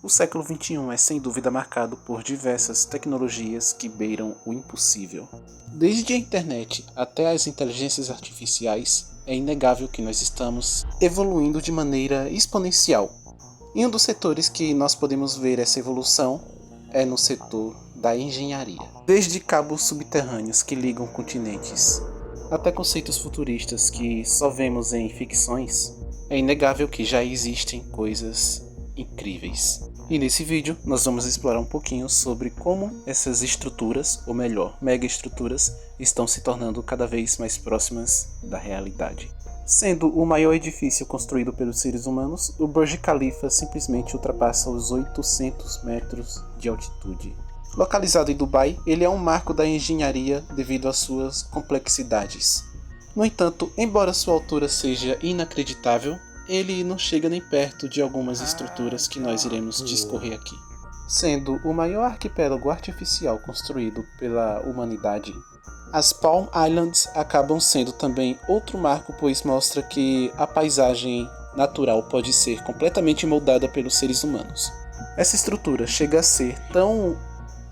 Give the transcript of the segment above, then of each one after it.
O século XXI é sem dúvida marcado por diversas tecnologias que beiram o impossível. Desde a internet até as inteligências artificiais, é inegável que nós estamos evoluindo de maneira exponencial. E um dos setores que nós podemos ver essa evolução é no setor da engenharia. Desde cabos subterrâneos que ligam continentes, até conceitos futuristas que só vemos em ficções, é inegável que já existem coisas incríveis. E nesse vídeo nós vamos explorar um pouquinho sobre como essas estruturas, ou melhor, megaestruturas, estão se tornando cada vez mais próximas da realidade. Sendo o maior edifício construído pelos seres humanos, o Burj Khalifa simplesmente ultrapassa os 800 metros de altitude. Localizado em Dubai, ele é um marco da engenharia devido às suas complexidades. No entanto, embora sua altura seja inacreditável, ele não chega nem perto de algumas estruturas que nós iremos discorrer aqui. Sendo o maior arquipélago artificial construído pela humanidade, as Palm Islands acabam sendo também outro marco, pois mostra que a paisagem natural pode ser completamente moldada pelos seres humanos. Essa estrutura chega a ser tão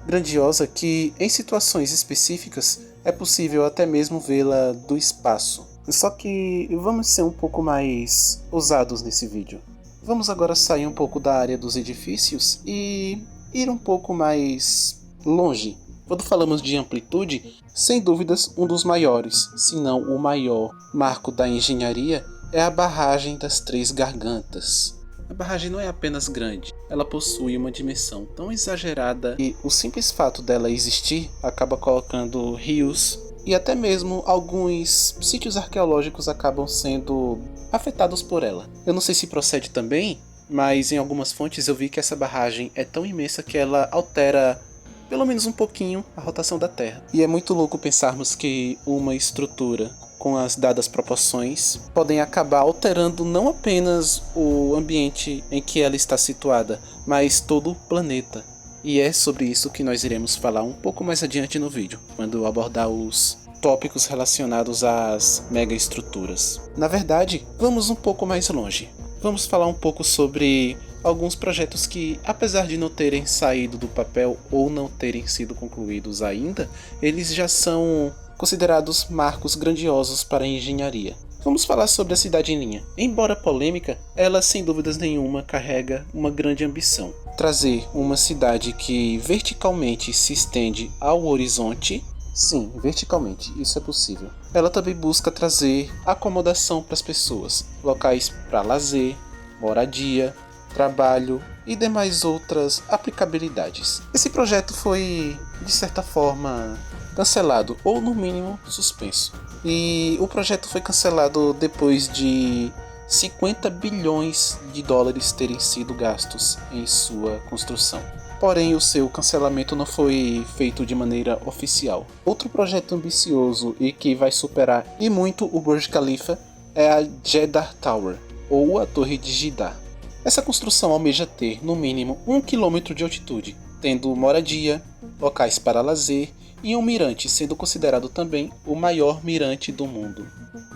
grandiosa que, em situações específicas, é possível até mesmo vê-la do espaço. Só que vamos ser um pouco mais ousados nesse vídeo. Vamos agora sair um pouco da área dos edifícios e ir um pouco mais longe. Quando falamos de amplitude, sem dúvidas um dos maiores, se não o maior marco da engenharia é a barragem das Três Gargantas. A barragem não é apenas grande, ela possui uma dimensão tão exagerada que o simples fato dela existir acaba colocando rios e até mesmo alguns sítios arqueológicos acabam sendo afetados por ela. Eu não sei se procede também, mas em algumas fontes eu vi que essa barragem é tão imensa que ela altera pelo menos um pouquinho a rotação da Terra. E é muito louco pensarmos que uma estrutura com as dadas proporções podem acabar alterando não apenas o ambiente em que ela está situada, mas todo o planeta. E é sobre isso que nós iremos falar um pouco mais adiante no vídeo, quando eu abordar os tópicos relacionados às megaestruturas. Na verdade, vamos um pouco mais longe. Vamos falar um pouco sobre alguns projetos que, apesar de não terem saído do papel ou não terem sido concluídos ainda, eles já são considerados marcos grandiosos para a engenharia. Vamos falar sobre a Cidadeninha. Embora polêmica, ela sem dúvidas nenhuma carrega uma grande ambição: trazer uma cidade que verticalmente se estende ao horizonte. Sim, verticalmente, isso é possível. Ela também busca trazer acomodação para as pessoas, locais para lazer, moradia, trabalho e demais outras aplicabilidades. Esse projeto foi, de certa forma, cancelado, ou no mínimo suspenso. E o projeto foi cancelado depois de 50 bilhões de dólares terem sido gastos em sua construção. Porém, o seu cancelamento não foi feito de maneira oficial. Outro projeto ambicioso e que vai superar e muito o Burj Khalifa é a Jeddah Tower, ou a Torre de Jeddah. Essa construção almeja ter, no mínimo, 1 km de altitude, tendo moradia, locais para lazer e um mirante, sendo considerado também o maior mirante do mundo.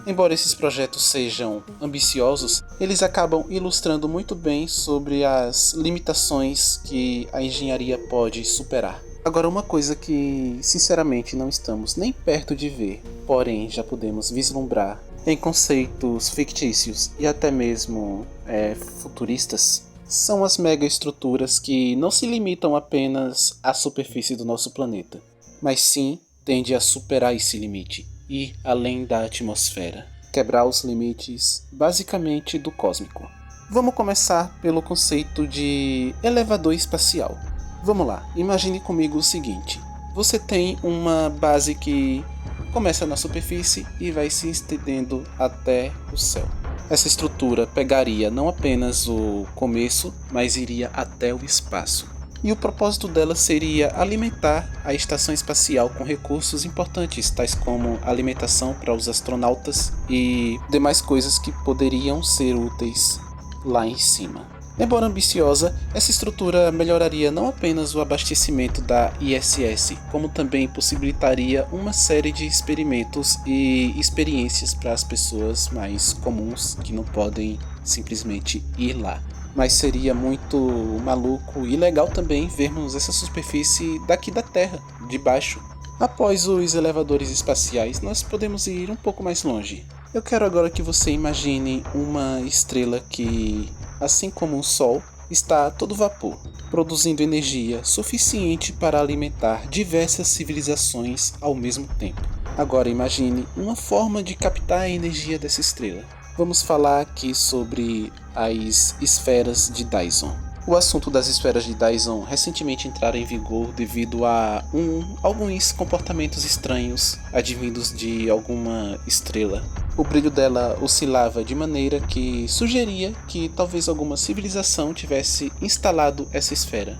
Embora esses projetos sejam ambiciosos, eles acabam ilustrando muito bem sobre as limitações que a engenharia pode superar. Agora, uma coisa que sinceramente não estamos nem perto de ver, porém já podemos vislumbrar em conceitos fictícios e até mesmo futuristas, são as megaestruturas que não se limitam apenas à superfície do nosso planeta, mas sim tende a superar esse limite, ir além da atmosfera, quebrar os limites basicamente do cósmico. Vamos começar pelo conceito de elevador espacial. Vamos lá, imagine comigo o seguinte: você tem uma base que começa na superfície e vai se estendendo até o céu. Essa estrutura pegaria não apenas o começo, mas iria até o espaço. E o propósito dela seria alimentar a estação espacial com recursos importantes, tais como alimentação para os astronautas e demais coisas que poderiam ser úteis lá em cima. Embora ambiciosa, essa estrutura melhoraria não apenas o abastecimento da ISS, como também possibilitaria uma série de experimentos e experiências para as pessoas mais comuns que não podem simplesmente ir lá. mas seria muito maluco e legal também vermos essa superfície daqui da Terra, de baixo. Após os elevadores espaciais, nós podemos ir um pouco mais longe. Eu quero agora que você imagine uma estrela que, assim como o Sol, está a todo vapor, produzindo energia suficiente para alimentar diversas civilizações ao mesmo tempo. Agora imagine uma forma de captar a energia dessa estrela. Vamos falar aqui sobre as esferas de Dyson. O assunto das esferas de Dyson recentemente entraram em vigor devido a alguns comportamentos estranhos advindos de alguma estrela. O brilho dela oscilava de maneira que sugeria que talvez alguma civilização tivesse instalado essa esfera.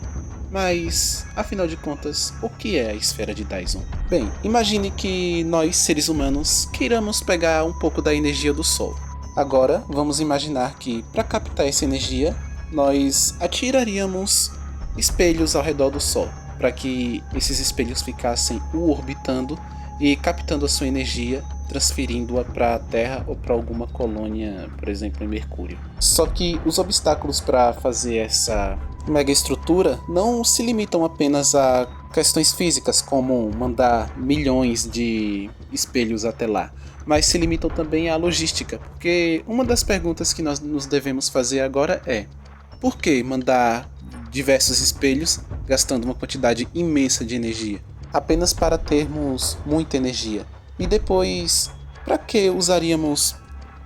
Mas, afinal de contas, o que é a esfera de Dyson? Bem, imagine que nós, seres humanos, queiramos pegar um pouco da energia do Sol. Agora, vamos imaginar que, para captar essa energia, nós atiraríamos espelhos ao redor do Sol, para que esses espelhos ficassem o orbitando e captando a sua energia, transferindo-a para a Terra ou para alguma colônia, por exemplo, em Mercúrio. Só que os obstáculos para fazer essa mega estrutura não se limitam apenas a questões físicas, como mandar milhões de espelhos até lá, mas se limitam também à logística, porque uma das perguntas que nós nos devemos fazer agora é: por que mandar diversos espelhos gastando uma quantidade imensa de energia? Apenas para termos muita energia. E depois, para que usaríamos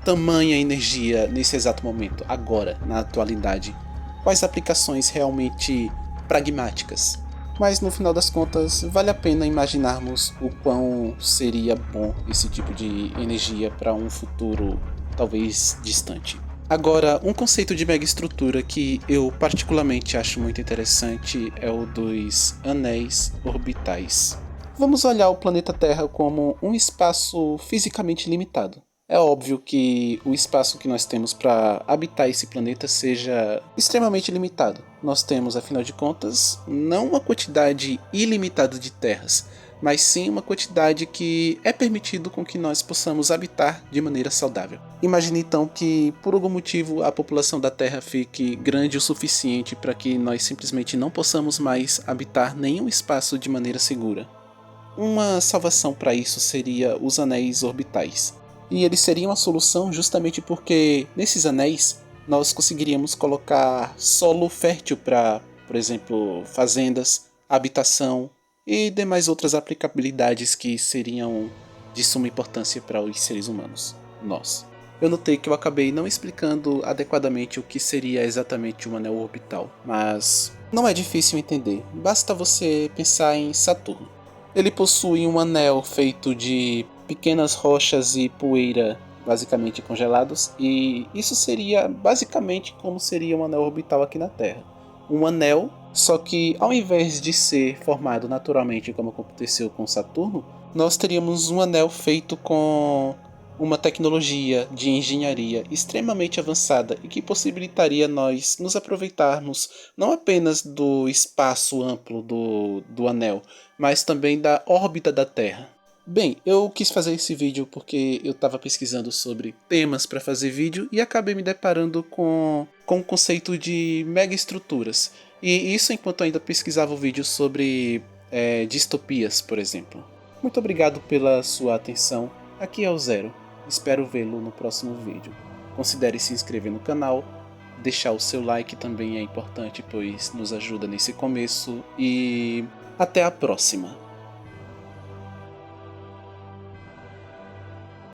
tamanha energia nesse exato momento, agora, na atualidade? Quais aplicações realmente pragmáticas? Mas no final das contas, vale a pena imaginarmos o quão seria bom esse tipo de energia para um futuro talvez distante. Agora, um conceito de megaestrutura que eu particularmente acho muito interessante é o dos anéis orbitais. Vamos olhar o planeta Terra como um espaço fisicamente limitado. É óbvio que o espaço que nós temos para habitar esse planeta seja extremamente limitado. Nós temos, afinal de contas, não uma quantidade ilimitada de terras, mas sim uma quantidade que é permitido com que nós possamos habitar de maneira saudável. Imagine então que, por algum motivo, a população da Terra fique grande o suficiente para que nós simplesmente não possamos mais habitar nenhum espaço de maneira segura. Uma salvação para isso seria os anéis orbitais. E eles seriam a solução justamente porque, nesses anéis, nós conseguiríamos colocar solo fértil para, por exemplo, fazendas, habitação e demais outras aplicabilidades que seriam de suma importância para os seres humanos, nós. Eu notei que eu acabei não explicando adequadamente o que seria exatamente um anel orbital, mas não é difícil entender, basta você pensar em Saturno. Ele possui um anel feito de pequenas rochas e poeira basicamente congelados, e isso seria basicamente como seria um anel orbital aqui na Terra. Um anel, só que ao invés de ser formado naturalmente como aconteceu com Saturno, nós teríamos um anel feito com uma tecnologia de engenharia extremamente avançada e que possibilitaria nós nos aproveitarmos não apenas do espaço amplo do anel, mas também da órbita da Terra. Bem, eu quis fazer esse vídeo porque eu estava pesquisando sobre temas para fazer vídeo e acabei me deparando com o conceito de megaestruturas. E isso enquanto ainda pesquisava o vídeo sobre distopias, por exemplo. Muito obrigado pela sua atenção. Aqui é o Zero. Espero vê-lo no próximo vídeo. Considere se inscrever no canal, deixar o seu like também é importante, pois nos ajuda nesse começo, e até a próxima.